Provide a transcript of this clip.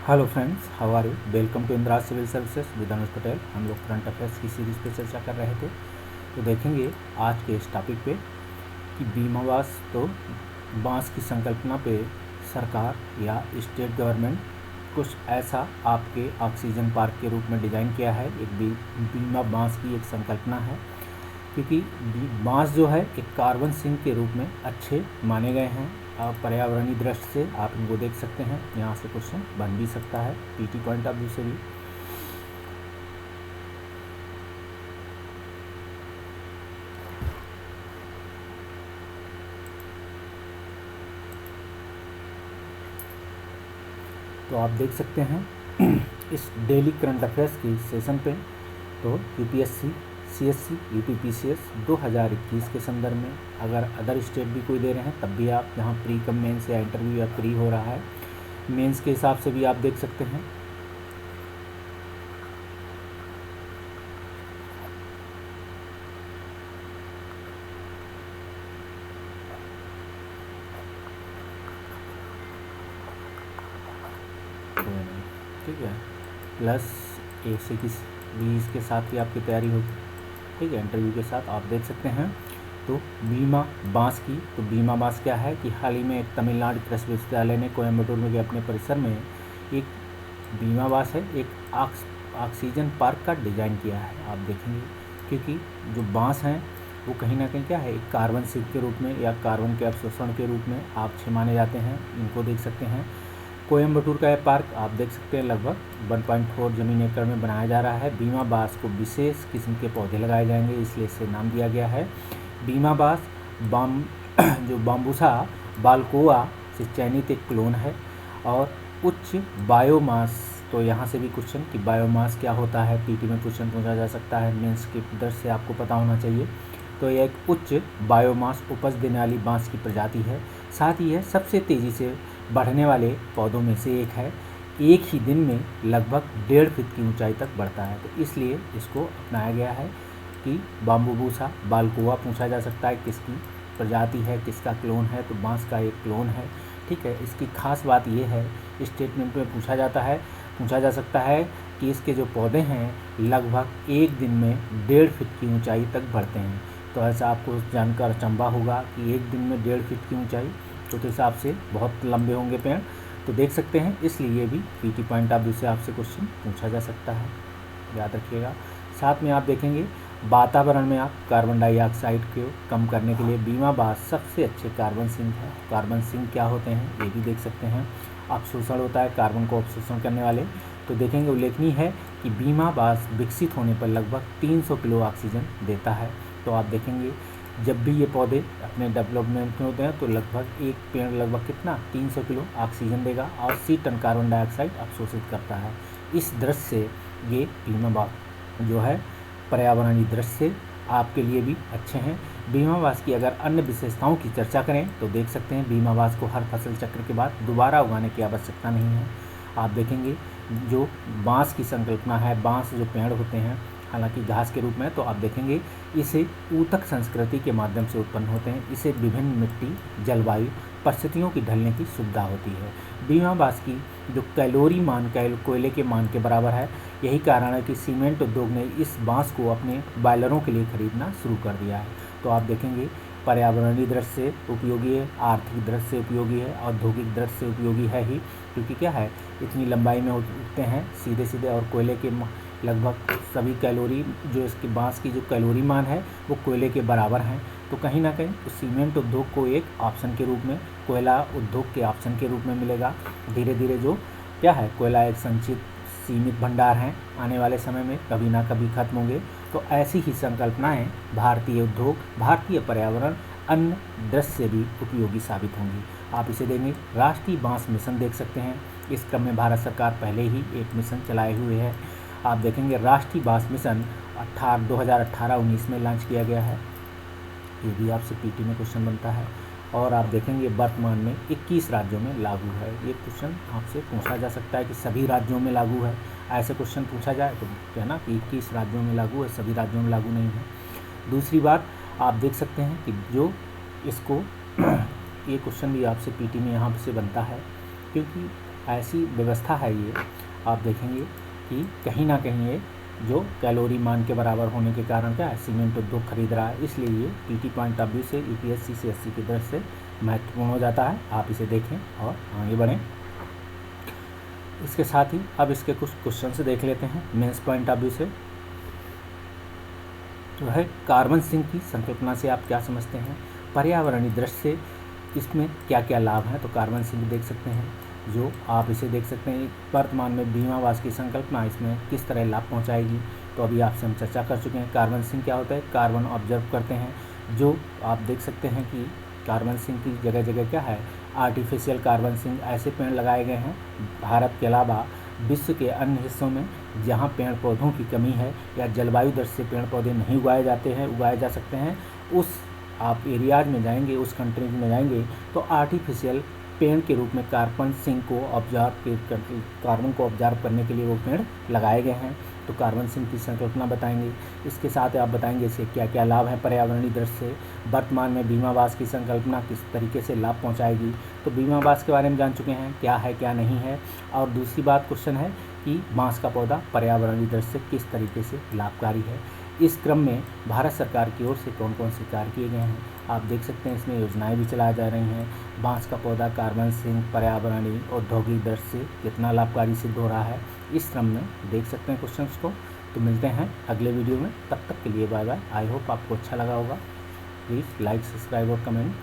Hello friends, how are you? Welcome to Indira civil services with Anuj Patel. हम लोग current affairs की series पे चर्चा कर रहे थे। तो देखेंगे आज के इस टॉपिक पे कि बीमा बास तो बांस की संकल्पना पे सरकार या स्टेट गवर्नमेंट कुछ ऐसा आपके ऑक्सीजन पार्क के रूप में डिज़ाइन किया है। एक बीमा बांस की एक संकल्पना है, क्योंकि बांस जो है एक कार्बन सिंक के रूप में अच्छे माने गए हैं। और पर्यावरणीय दृष्टि से आप इनको देख सकते हैं, यहाँ से क्वेश्चन बन भी सकता है पीटी पॉइंट ऑफ व्यू से भी। तो आप देख सकते हैं इस डेली करंट अफेयर्स की सेशन पे तो यूपीएससी, सीएससी, यूपीपीसीएस 2021 के संदर्भ में अगर अदर स्टेट भी कोई दे रहे हैं तब भी आप यहाँ प्री कम मेंस या इंटरव्यू या प्री हो रहा है, मेंस के हिसाब से भी आप देख सकते हैं। ठीक है, प्लस ए से किस भी इसके साथ ही आपकी तैयारी होगी। ठीक है, इंटरव्यू के साथ आप देख सकते हैं। तो बीमा बांस की, तो बीमा बांस क्या है कि हाल ही में एक तमिलनाडु कृषि विश्वविद्यालय ने कोयम्बटूर में अपने परिसर में एक बीमा बांस है, एक ऑक्सीजन पार्क का डिज़ाइन किया है। आप देखेंगे क्योंकि जो बांस हैं वो कहीं ना कहीं क्या है, एक कार्बन सिंक के रूप में या कार्बन के अवशोषण के रूप में आप अच्छे माने जाते हैं। इनको देख सकते हैं। कोयम्बटूर का यह पार्क आप देख सकते हैं लगभग 1.4 जमीन एकड़ में बनाया जा रहा है। बीमा बांस को विशेष किस्म के पौधे लगाए जाएंगे, इसलिए इसे नाम दिया गया है बीमा बांस। जो बाम्बूसा बाल्कोआ से चयनित एक क्लोन है और उच्च बायोमास। तो यहाँ से भी क्वेश्चन कि बायोमास क्या होता है पीटी में क्वेश्चन पूछा जा सकता है, मेंस के दृष्टि से आपको पता होना चाहिए। तो यह एक उच्च बायोमास उपज देने वाली बांस की प्रजाति है। साथ ही यह सबसे तेज़ी से बढ़ने वाले पौधों में से एक है। एक ही दिन में लगभग 1.5 फीट की ऊंचाई तक बढ़ता है, तो इसलिए इसको अपनाया गया है कि बाम्बूसा बाल्कोआ पूछा जा सकता है किसकी प्रजाति है, किसका क्लोन है, तो बांस का एक क्लोन है। ठीक है, इसकी खास बात यह है, स्टेटमेंट में पूछा जा सकता है कि इसके जो पौधे हैं लगभग एक दिन में 1.5 फीट की ऊंचाई तक बढ़ते हैं। तो ऐसा आपको जानकर अचंभा होगा कि एक दिन में 1.5 फीट की ऊंचाई, तो हिसाब से बहुत लंबे होंगे पेड़। तो देख सकते हैं, इसलिए भी पीटी पॉइंट ऑफ व्यू से आपसे क्वेश्चन पूछा जा सकता है, याद रखिएगा। साथ में आप देखेंगे वातावरण में आप कार्बन डाइऑक्साइड को कम करने के लिए बीमा बांस सबसे अच्छे कार्बन सिंक है। कार्बन सिंक क्या होते हैं ये भी देख सकते हैं। अवशोषण होता है, कार्बन को अवशोषण करने वाले। तो देखेंगे उल्लेखनीय है कि बीमा बांस विकसित होने पर लगभग 300 किलो ऑक्सीजन देता है। तो आप देखेंगे जब भी ये पौधे अपने डेवलपमेंट में होते हैं तो लगभग एक पेड़ लगभग कितना 300 किलो ऑक्सीजन देगा और 80 टन कार्बन डाइऑक्साइड अवशोषित करता है। इस दृष्टि से ये बीमा बांस जो है पर्यावरणीय दृष्टि से आपके लिए भी अच्छे हैं। बीमा बांस की अगर अन्य विशेषताओं की चर्चा करें तो देख सकते हैं बीमा बांस को हर फसल चक्र के बाद दोबारा उगाने की आवश्यकता नहीं है। आप देखेंगे जो बांस की संकल्पना है, बांस जो पेड़ होते हैं हालांकि घास के रूप में, तो आप देखेंगे इसे ऊतक संस्कृति के माध्यम से उत्पन्न होते हैं। इसे विभिन्न मिट्टी, जलवायु परिस्थितियों की ढलने की सुविधा होती है। बीमा बांस की जो कैलोरी मान कोयले के मान के बराबर है। यही कारण है कि सीमेंट उद्योग ने इस बांस को अपने बॉयलरों के लिए खरीदना शुरू कर दिया है। तो आप देखेंगे पर्यावरणीय दृष्टि से उपयोगी है, आर्थिक दृष्टि से उपयोगी है, औद्योगिक दृष्टि से उपयोगी है ही, क्योंकि क्या है इतनी लंबाई में उगते हैं सीधे सीधे। और कोयले के लगभग सभी कैलोरी जो इसके बांस की जो कैलोरी मान है वो कोयले के बराबर हैं। तो कहीं ना कहीं तो सीमेंट उद्योग को एक ऑप्शन के रूप में, कोयला उद्योग के ऑप्शन के रूप में मिलेगा। धीरे धीरे जो क्या है कोयला एक संचित सीमित भंडार हैं, आने वाले समय में कभी ना कभी खत्म होंगे। तो ऐसी ही संकल्पनाएं भारतीय उद्योग, भारतीय पर्यावरण अन्य दृश्य से भी उपयोगी साबित होंगी। आप इसे देंगे राष्ट्रीय बांस मिशन देख सकते हैं। इस क्रम में भारत सरकार पहले ही एक मिशन चलाए हुए है। आप देखेंगे राष्ट्रीय बांस मिशन 2018-19 में लॉन्च किया गया है। ये भी आपसे पीटी में क्वेश्चन बनता है। और आप देखेंगे वर्तमान में 21 राज्यों में लागू है। ये क्वेश्चन आपसे पूछा जा सकता है कि सभी राज्यों में लागू है। ऐसे क्वेश्चन पूछा जाए तो कहना कि 21 राज्यों में लागू है, सभी राज्यों में लागू नहीं है। दूसरी बात आप देख सकते हैं कि जो इसको ये क्वेश्चन भी आपसे पीटी में यहाँ से बनता है, क्योंकि ऐसी व्यवस्था है ये, आप देखेंगे कि कहीं ना कहीं ये जो कैलोरी मान के बराबर होने के कारण क्या है, सीमेंट उद्योग खरीद रहा है, इसलिए ये पीटी पॉइंट ऑफ व्यू से यूपीएससी सीएससी की तरफ से महत्वपूर्ण हो जाता है। आप इसे देखें और आगे बढ़ें। इसके साथ ही अब इसके कुछ क्वेश्चन से देख लेते हैं मेंस पॉइंट ऑफ व्यू से। तो है कार्बन सिंक की संकल्पना से आप क्या समझते हैं, पर्यावरणीय दृष्टि से इसमें क्या क्या लाभ हैं। तो कार्बन सिंक देख सकते हैं, जो आप इसे देख सकते हैं वर्तमान में बीमावास की संकल्पना इसमें किस तरह लाभ पहुंचाएगी। तो अभी आपसे हम चर्चा कर चुके हैं। कार्बन सिंक क्या होता है, कार्बन ऑब्जर्व करते हैं, जो आप देख सकते हैं कि कार्बन सिंक की जगह जगह क्या है, आर्टिफिशियल कार्बन सिंक ऐसे पेड़ लगाए गए हैं भारत के अलावा विश्व के अन्य हिस्सों में जहाँ पेड़ पौधों की कमी है या जलवायु दृष्टि से पेड़ पौधे नहीं उगाए जा सकते हैं, उस आप एरियाज में जाएंगे, उस कंट्रीज में जाएंगे तो आर्टिफिशियल पेड़ के रूप में कार्बन सिंक को कार्बन को ऑब्जर्व करने के लिए वो पेड़ लगाए गए हैं। तो कार्बन सिंक की संकल्पना बताएंगे। इसके साथ आप बताएंगे इससे क्या क्या लाभ है पर्यावरणीय दृष्टि से, वर्तमान में बीमावास की संकल्पना किस तरीके से लाभ पहुंचाएगी। तो बीमावास के बारे में जान चुके हैं क्या है क्या नहीं है। और दूसरी बात क्वेश्चन है कि बांस का पौधा पर्यावरणीय दृष्टि से किस तरीके से लाभकारी है। इस क्रम में भारत सरकार की ओर से कौन कौन से कार्य किए गए हैं आप देख सकते हैं। इसमें योजनाएं भी चलाई जा रही हैं। बांस का पौधा कार्बन सिंक पर्यावरणीय औद्योगिक दृष्टि से कितना लाभकारी सिद्ध हो रहा है, इस क्रम में देख सकते हैं क्वेश्चंस को। तो मिलते हैं अगले वीडियो में, तब तक के लिए बाय बाय। आई होप आपको अच्छा लगा होगा। प्लीज़ लाइक, सब्सक्राइब और कमेंट